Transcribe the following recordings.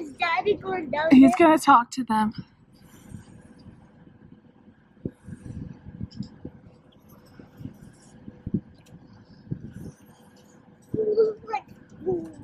Is Daddy going down He's there? gonna talk to them. We look like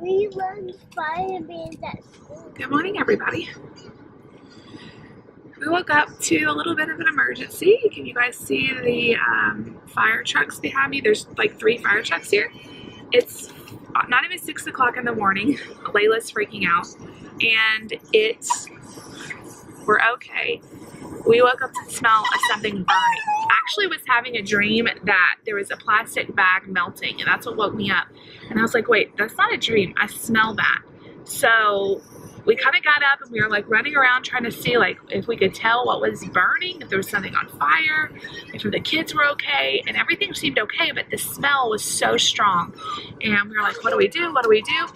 we learned firemen at school. Good morning, everybody. We woke up to a little bit of an emergency. Can you guys see the fire trucks behind me? There's like 3 fire trucks here. It's not even 6 o'clock in the morning. Layla's freaking out, and we're okay. We woke up to the smell of something burning. I actually was having a dream that there was a plastic bag melting, and that's what woke me up. And I was like, wait, that's not a dream. I smell that. So we kind of got up and we were like running around trying to see like if we could tell what was burning, if there was something on fire, if the kids were okay, and everything seemed okay, but the smell was so strong. And we were like, what do we do? What do we do?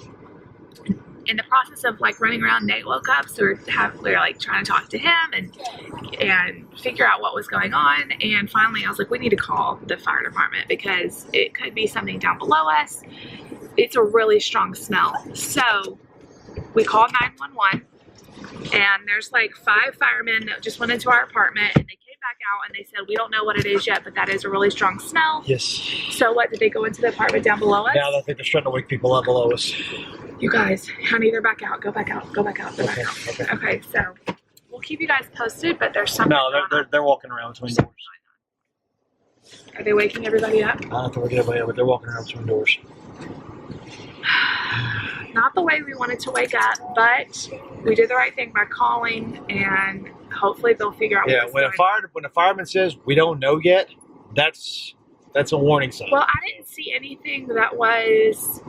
In the process of like running around, Nate woke up, so we were like trying to talk to him and figure out what was going on. And finally I was like, we need to call the fire department because it could be something down below us. It's a really strong smell. So we called 911, and there's like 5 firemen that just went into our apartment, and they came back out and they said, we don't know what it is yet, but that is a really strong smell. Yes. So what, did they go into the apartment down below us? Now I think they're trying to wake people up below us. You guys, honey, they're back out. Go back out. Go back out. Go back out. Okay. Okay, so we'll keep you guys posted, but there's something. No, they're walking around between doors. Are they waking everybody up? I don't think we're getting away, but they're walking around between doors. Not the way we wanted to wake up, but we did the right thing by calling, and hopefully they'll figure out. Yeah, when a fireman says we don't know yet, that's a warning sign. Well, I didn't see anything that was,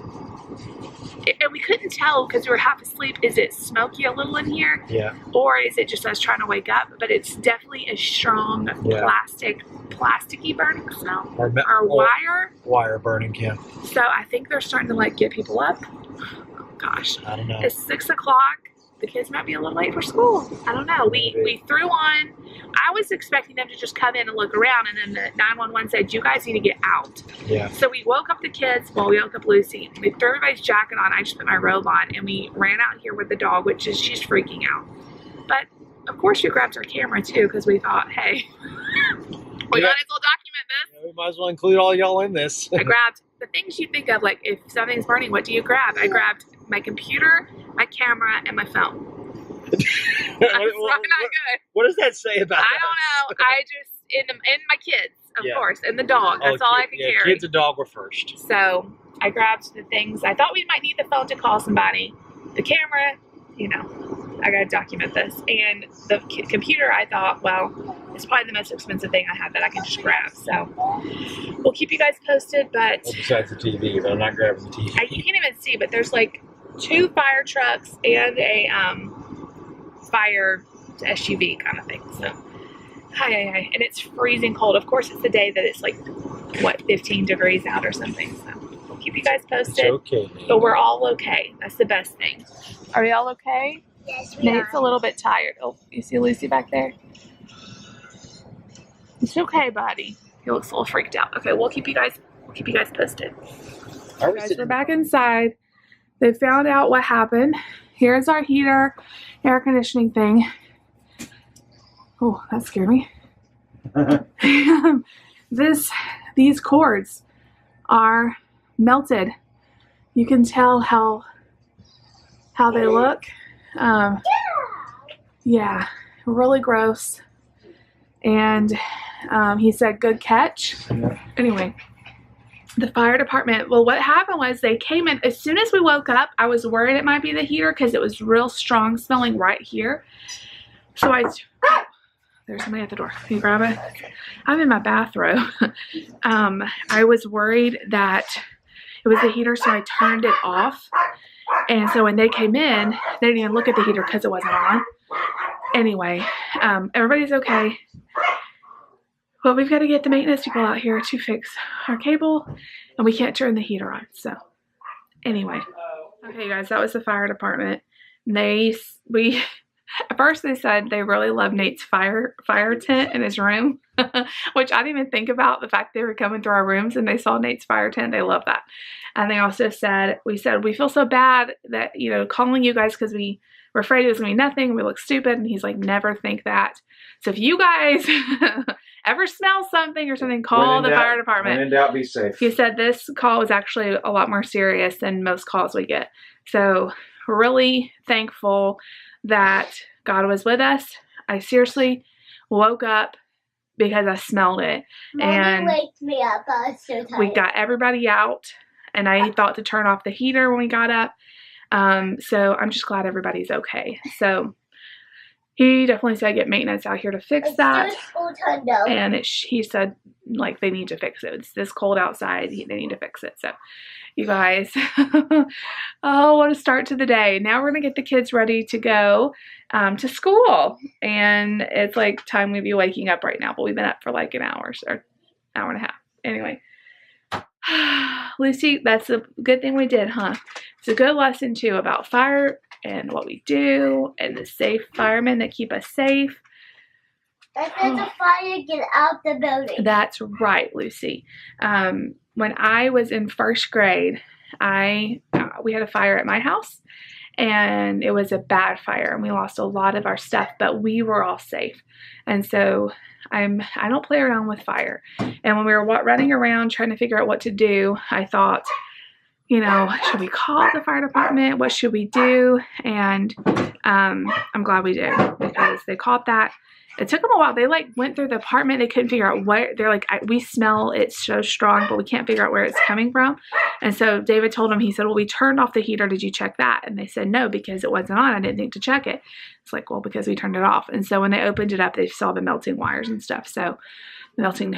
and we couldn't tell because we were half asleep. Is it smoky a little in here? Yeah. Or is it just us trying to wake up? But it's definitely a strong plasticky burning smell. Or wire. Wire burning, yeah. So I think they're starting to like get people up. Oh gosh. I don't know. It's 6 o'clock. The kids might be a little late for school. I don't know. We threw on, I was expecting them to just come in and look around, and then the 911 said, you guys need to get out. Yeah. So we woke up the kids, well, we woke up Lucy. We threw everybody's jacket on. I just put my robe on, and we ran out here with the dog, she's freaking out. But of course we grabbed our camera too, because we thought, hey, we might as well document this. Yeah, we might as well include all y'all in this. I grabbed the things you think of, like if something's burning, what do you grab? I grabbed my computer, my camera, and my phone. That's not good. What does that say about I don't know. I just, in my kids, of course, and the dog. That's all I could carry. Kids and dog were first. So I grabbed the things. I thought we might need the phone to call somebody. The camera, I got to document this. And the computer, I thought, well, it's probably the most expensive thing I have that I can just grab. So we'll keep you guys posted, but... Well, besides the TV, but I'm not grabbing the TV. You can't even see, but there's like 2 fire trucks and a fire SUV kind of thing. So, hi. And it's freezing cold. Of course, it's the day that it's like, what, 15 degrees out or something. So we'll keep you guys posted. It's okay, man. But we're all okay. That's the best thing. Are we all okay? Yes, we Nate's are. a little bit tired. Oh, you see Lucy back there? It's okay, buddy. He looks a little freaked out. Okay, we'll keep you guys posted. Guys, we're back inside. They found out what happened. Here's our heater, air conditioning thing. Oh, that scared me. These cords are melted. You can tell how they look. Yeah, really gross. And he said, good catch. Anyway, the fire department, well, what happened was they came in. As soon as we woke up, I was worried it might be the heater because it was real strong smelling right here. So there's somebody at the door. Can you grab it? I'm in my bathrobe. I was worried that it was the heater, so I turned it off. And so when they came in, they didn't even look at the heater because it wasn't on. Anyway, everybody's okay. Well, we've got to get the maintenance people out here to fix our cable, and we can't turn the heater on. So anyway, okay guys, that was the fire department. At first they said they really love Nate's fire tent in his room, which I didn't even think about, the fact they were coming through our rooms and they saw Nate's fire tent. They love that. And they also said, we feel so bad that, calling you guys because we we're afraid it was going to be nothing. We look stupid. And he's like, never think that. So if you guys ever smell something or something, call the fire department. When in doubt, be safe. He said this call was actually a lot more serious than most calls we get. So really thankful that God was with us. I seriously woke up because I smelled it. Mommy and waked me up. I was so tired. we got everybody out, and I thought to turn off the heater when we got up. So I'm just glad everybody's okay. So he definitely said get maintenance out here to fix that. School time, though. And he said like they need to fix it. It's this cold outside. They need to fix it. So you guys, oh, what a start to the day. Now we're going to get the kids ready to go to school. And it's like time we'd be waking up right now. But we've been up for like an hour or hour and a half. Anyway. Lucy, that's a good thing we did, huh? It's a good lesson too about fire and what we do and the safe firemen that keep us safe. If there's a fire, get out the building. That's right, Lucy. When I was in first grade, we had a fire at my house, and it was a bad fire, and we lost a lot of our stuff, but we were all safe. And so I don't play around with fire. And when we were running around trying to figure out what to do, I thought, you know, should we call the fire department? What should we do? And I'm glad we did, because they caught that. It took them a while. They like went through the apartment. They couldn't figure out where. They're like, we smell it so strong, but we can't figure out where it's coming from. And so David told him, he said, well, we turned off the heater. Did you check that? And they said, no, because it wasn't on. I didn't think to check it. It's like, well, because we turned it off. And so when they opened it up, they saw the melting wires and stuff. So melting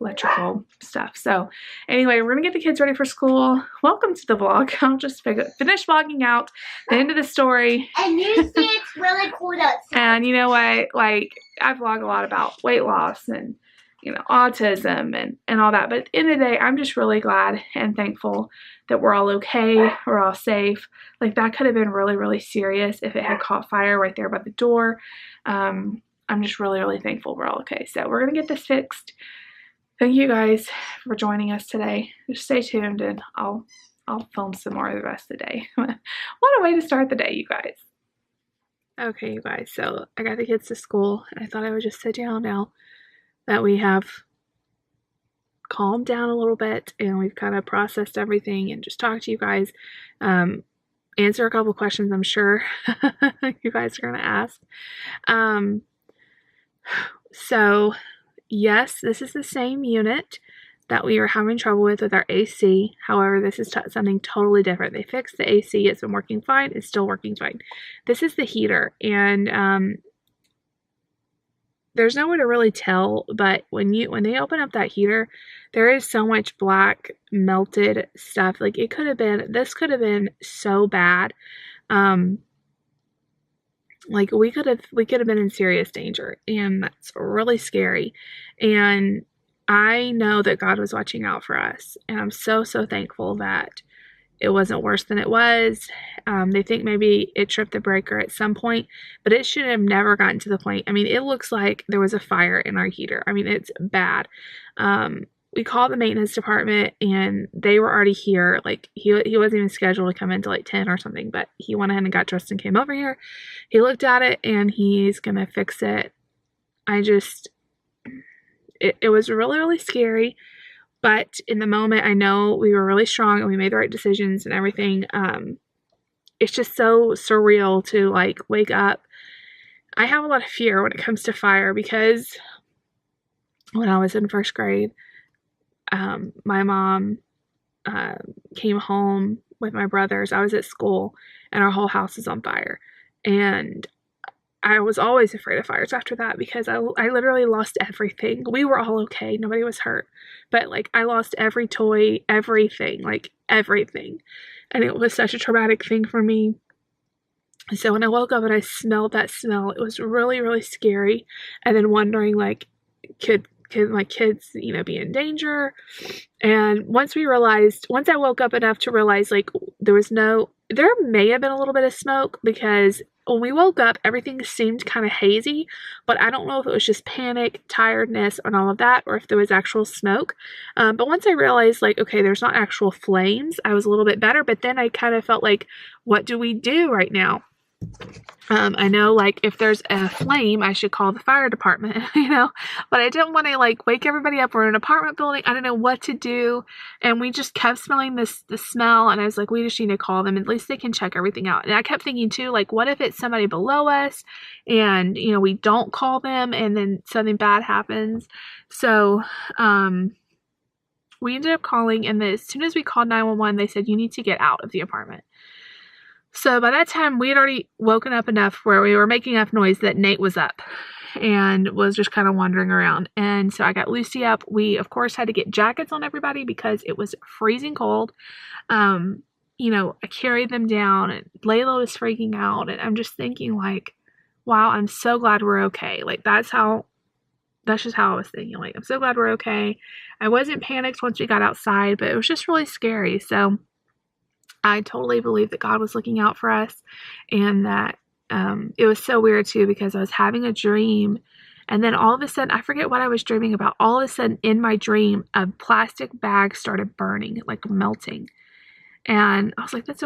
electrical stuff. So anyway, we're gonna get the kids ready for school. Welcome to the vlog. I'll just finish vlogging out the end of the story. And you see it's really cold outside. And you know what, like I vlog a lot about weight loss and, you know, autism and all that, but at the end of the day, I'm just really glad and thankful that we're all okay, we're all safe. Like that could have been really, really serious if it had caught fire right there by the door. I'm just really, really thankful we're all okay. So we're gonna get this fixed. Thank you guys for joining us today. Just stay tuned, and I'll film some more of the rest of the day. What a way to start the day, you guys. Okay, you guys, so I got the kids to school, and I thought I would just sit down now that we have calmed down a little bit, and we've kind of processed everything, and just talk to you guys, answer a couple questions I'm sure you guys are going to ask. So yes, this is the same unit that we were having trouble with our AC. However, this is something totally different. They fixed the AC. It's been working fine. It's still working fine. This is the heater, and there's no way to really tell, but when they open up that heater, there is so much black melted stuff. Like this could have been so bad. Like we could have been in serious danger, and that's really scary. And I know that God was watching out for us, and I'm so, so thankful that it wasn't worse than it was. They think maybe it tripped the breaker at some point, but it should have never gotten to the point. I mean, it looks like there was a fire in our heater. I mean, it's bad. We called the maintenance department, and they were already here. Like he wasn't even scheduled to come in till like 10 or something, but he went ahead and got dressed and came over here. He looked at it, and he's gonna fix it. It was really, really scary, but in the moment, I know we were really strong and we made the right decisions and everything. It's just so surreal to like wake up. I have a lot of fear when it comes to fire, because when I was in first grade, my mom came home with my brothers. I was at school, and our whole house is on fire, and I was always afraid of fires after that, because I literally lost everything. We were all okay. Nobody was hurt. But, like, I lost every toy, everything, like, everything. And it was such a traumatic thing for me. So when I woke up and I smelled that smell, it was really, really scary. And then wondering, like, could my kids, you know, be in danger? And once I woke up enough to realize, like, there was no there may have been a little bit of smoke because when we woke up, everything seemed kind of hazy, but I don't know if it was just panic, tiredness, and all of that, or if there was actual smoke. But once I realized, like, okay, there's not actual flames, I was a little bit better, but then I kind of felt like, what do we do right now? I know, like, if there's a flame, I should call the fire department, but I didn't want to, like, wake everybody up. We're in an apartment building. I don't know what to do. And we just kept smelling the smell. And I was like, we just need to call them. At least they can check everything out. And I kept thinking, too, like, what if it's somebody below us and, we don't call them and then something bad happens? So, we ended up calling. And as soon as we called 911, they said, you need to get out of the apartment. So by that time, we had already woken up enough where we were making enough noise that Nate was up and was just kind of wandering around. And so I got Lucy up. We, of course, had to get jackets on everybody because it was freezing cold. I carried them down, and Layla was freaking out. And I'm just thinking, like, wow, I'm so glad we're okay. Like, that's just how I was thinking. Like, I'm so glad we're okay. I wasn't panicked once we got outside, but it was just really scary. So I totally believe that God was looking out for us, and that it was so weird too because I was having a dream, and then all of a sudden, I forget what I was dreaming about. All of a sudden, in my dream, a plastic bag started burning, like melting, and I was like, "That's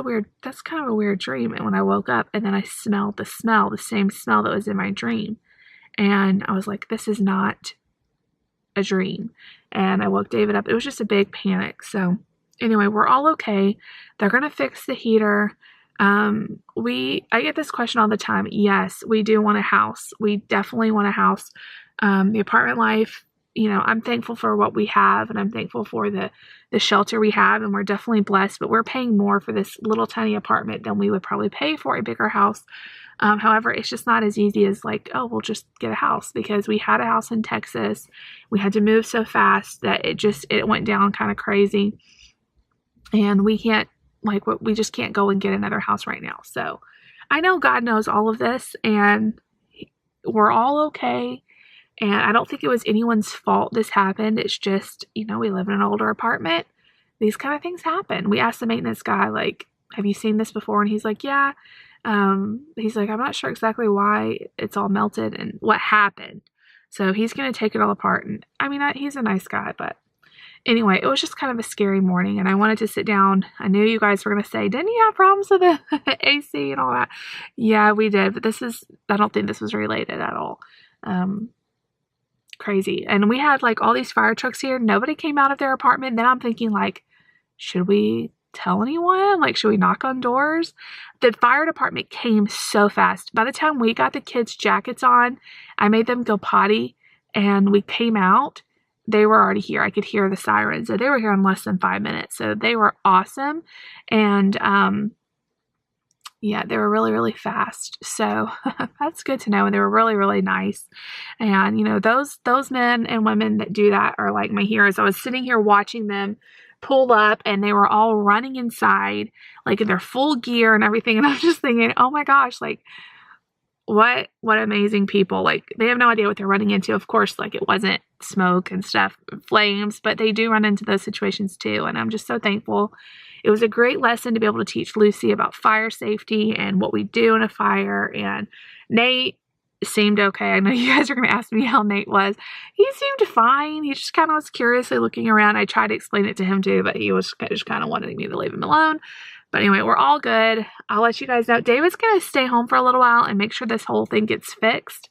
kind of a weird dream." And when I woke up, and then I smelled the same smell that was in my dream, and I was like, "This is not a dream." And I woke David up. It was just a big panic. So anyway, we're all okay. They're going to fix the heater. I get this question all the time. Yes, we do want a house. We definitely want a house. The apartment life, I'm thankful for what we have, and I'm thankful for the shelter we have, and we're definitely blessed, but we're paying more for this little tiny apartment than we would probably pay for a bigger house. However, it's just not as easy as like, oh, we'll just get a house, because we had a house in Texas. We had to move so fast that it went down kind of crazy. And we just can't go and get another house right now. So I know God knows all of this, and we're all okay. And I don't think it was anyone's fault this happened. It's just, we live in an older apartment. These kind of things happen. We asked the maintenance guy, like, have you seen this before? And he's like, yeah. He's like, I'm not sure exactly why it's all melted and what happened. So he's going to take it all apart. And I mean, he's a nice guy, but anyway, it was just kind of a scary morning, and I wanted to sit down. I knew you guys were going to say, didn't you have problems with the AC and all that? Yeah, we did, but I don't think this was related at all. Crazy. And we had like all these fire trucks here. Nobody came out of their apartment. Then I'm thinking, like, should we tell anyone? Like, should we knock on doors? The fire department came so fast. By the time we got the kids' jackets on, I made them go potty, and we came out. They were already here. I could hear the sirens. So they were here in less than 5 minutes. So they were awesome. And they were really, really fast. So that's good to know. And they were really, really nice. And, those men and women that do that are like my heroes. I was sitting here watching them pull up, and they were all running inside, like in their full gear and everything. And I was just thinking, oh my gosh, like, what amazing people. Like, they have no idea what they're running into. Of course, like, it wasn't smoke and stuff, flames, but they do run into those situations too. And I'm just so thankful. It was a great lesson to be able to teach Lucy about fire safety and what we do in a fire. And Nate seemed okay. I know you guys are going to ask me how Nate was. He seemed fine. He just kind of was curiously looking around. I tried to explain it to him too, but he was just kind of wanting me to leave him alone. But anyway, we're all good. I'll let you guys know. David's going to stay home for a little while and make sure this whole thing gets fixed.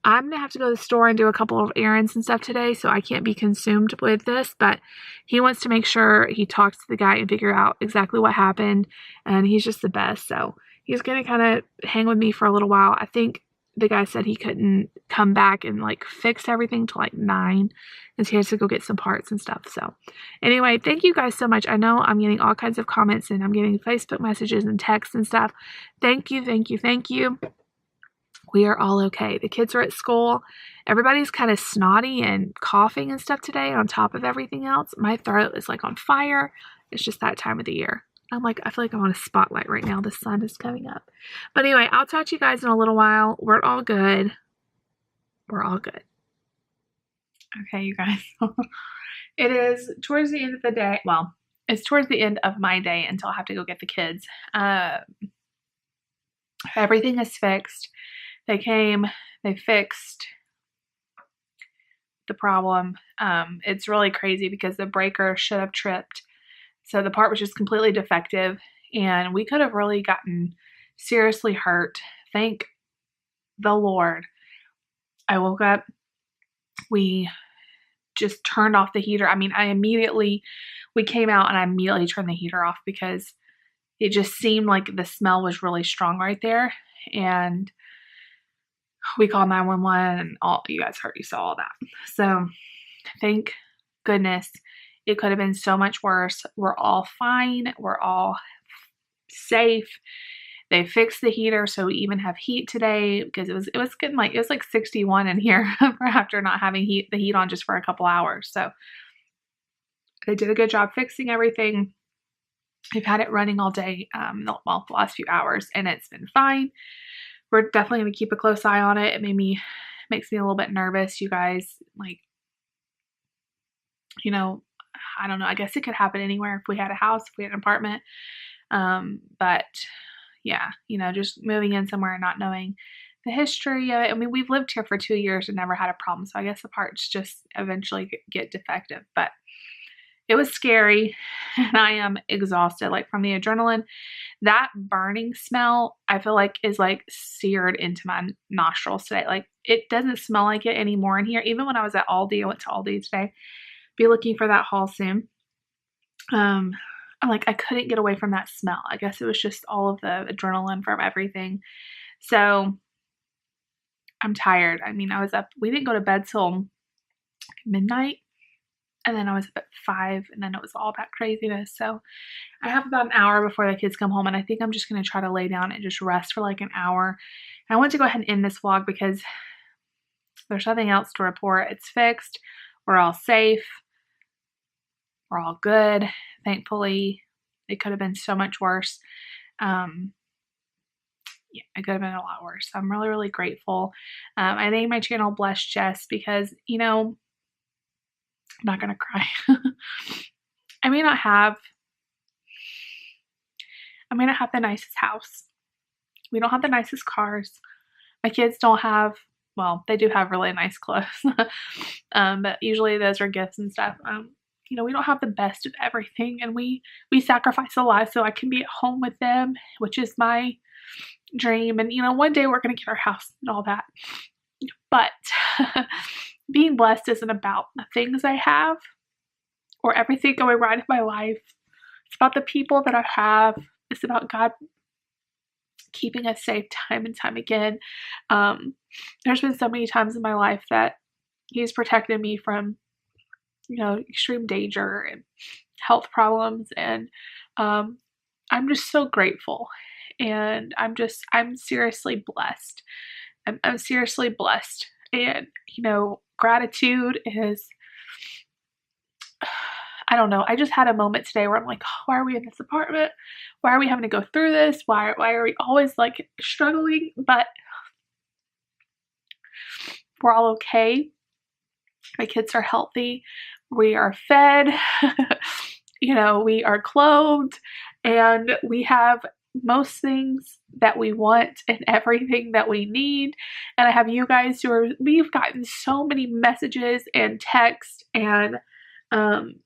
I'm going to have to go to the store and do a couple of errands and stuff today, so I can't be consumed with this. But he wants to make sure he talks to the guy and figure out exactly what happened. And he's just the best. So he's going to kind of hang with me for a little while. I think the guy said he couldn't come back and like fix everything till like 9, because he has to go get some parts and stuff. So anyway, thank you guys so much. I know I'm getting all kinds of comments, and I'm getting Facebook messages and texts and stuff. Thank you, thank you, thank you. We are all okay. The kids are at school. Everybody's kind of snotty and coughing and stuff today on top of everything else. My throat is like on fire. It's just that time of the year. I feel like I'm on a spotlight right now. The sun is coming up. But anyway, I'll talk to you guys in a little while. We're all good. We're all good. Okay, you guys. It is towards the end of the day. Well, it's towards the end of my day until I have to go get the kids. Everything is fixed. They came, they fixed the problem. It's really crazy because the breaker should have tripped. So the part was just completely defective and we could have really gotten seriously hurt. Thank the Lord. I woke up, we just turned off the heater. I mean, we came out and I immediately turned the heater off because it just seemed like the smell was really strong right there. And we called 911 and you guys heard, you saw all that. So thank goodness. It could have been so much worse. We're all fine. We're all safe. They fixed the heater, so we even have heat today because it was getting it was like 61 in here after not having the heat on just for a couple hours. So they did a good job fixing everything. We've had it running all day, the last few hours, and it's been fine. We're definitely going to keep a close eye on it. It makes me a little bit nervous, you guys. Like, you know, I don't know. I guess it could happen anywhere if we had a house, if we had an apartment. But yeah, you know, just moving in somewhere and not knowing the history of it. I mean, we've lived here for 2 years and never had a problem. So I guess the parts just eventually get defective, but it was scary and I am exhausted, like from the adrenaline. That burning smell, I feel like is like seared into my nostrils today. Like it doesn't smell like it anymore in here. Even when I was at Aldi, I went to Aldi today, be looking for that haul soon. I couldn't get away from that smell. I guess it was just all of the adrenaline from everything. So I'm tired. I mean, I was up, we didn't go to bed till midnight. And then I was up at 5 and then it was all that craziness. So I have about an hour before the kids come home and I think I'm just going to try to lay down and just rest for like an hour. And I want to go ahead and end this vlog because there's nothing else to report. It's fixed. We're all safe. We're all good. Thankfully, it could have been so much worse. Yeah, it could have been a lot worse. I'm really, really grateful. I named my channel Blessed Jess because, you know, I'm not going to cry. I may not have the nicest house. We don't have the nicest cars. My kids don't have, well, they do have really nice clothes. But usually those are gifts and stuff. You know, we don't have the best of everything and we sacrifice a lot so I can be at home with them, which is my dream. And, you know, one day we're going to get our house and all that. But being blessed isn't about the things I have or everything going right in my life. It's about the people that I have. It's about God keeping us safe time and time again. There's been so many times in my life that He's protected me from, you know, extreme danger and health problems. And I'm just so grateful. And I'm seriously blessed. I'm seriously blessed. And, you know, gratitude is, I don't know. I just had a moment today where I'm like, oh, why are we in this apartment? Why are we having to go through this? Why are we always like struggling? But we're all okay. My kids are healthy. We are fed. You know, we are clothed and we have most things that we want and everything that we need. And I have you guys we've gotten so many messages and texts and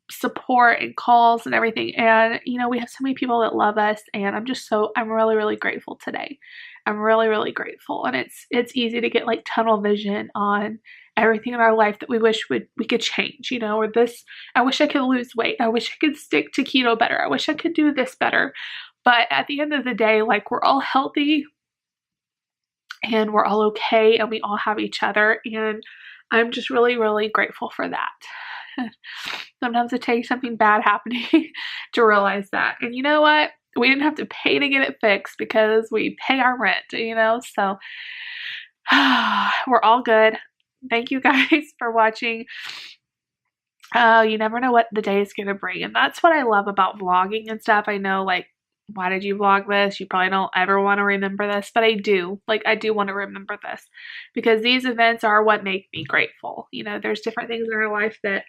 support and calls and everything. And, you know, we have so many people that love us and I'm really, really grateful today. I'm really, really grateful. And it's easy to get like tunnel vision on everything in our life that we wish we could change, you know, or this, I wish I could lose weight. I wish I could stick to keto better. I wish I could do this better. But at the end of the day, like we're all healthy and we're all okay and we all have each other. And I'm just really, really grateful for that. Sometimes it takes something bad happening to realize that. And you know what? We didn't have to pay to get it fixed because we pay our rent, you know? So we're all good. Thank you guys for watching. You never know what the day is going to bring. And that's what I love about vlogging and stuff. I know, like, why did you vlog this? You probably don't ever want to remember this, but I do. Like, I do want to remember this because these events are what make me grateful. You know, there's different things in our life that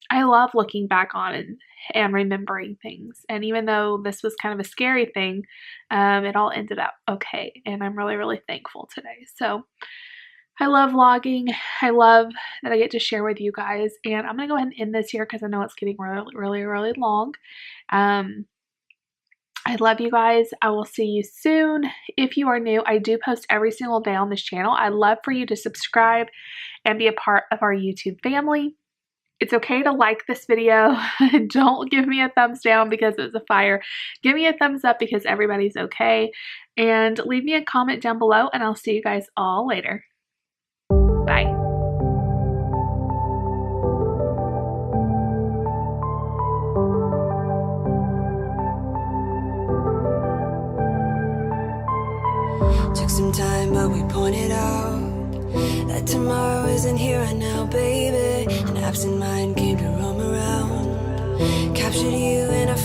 I love looking back on and remembering things. And even though this was kind of a scary thing, it all ended up okay. And I'm really, really thankful today. So I love vlogging. I love that I get to share with you guys. And I'm going to go ahead and end this here because I know it's getting really, really, really long. I love you guys. I will see you soon. If you are new, I do post every single day on this channel. I'd love for you to subscribe and be a part of our YouTube family. It's okay to like this video. Don't give me a thumbs down because it was a fire. Give me a thumbs up because everybody's okay. And leave me a comment down below, and I'll see you guys all later. Bye. Took some time, but we pointed out that tomorrow isn't here right now, baby. An absent mind came to roam around, captured you in a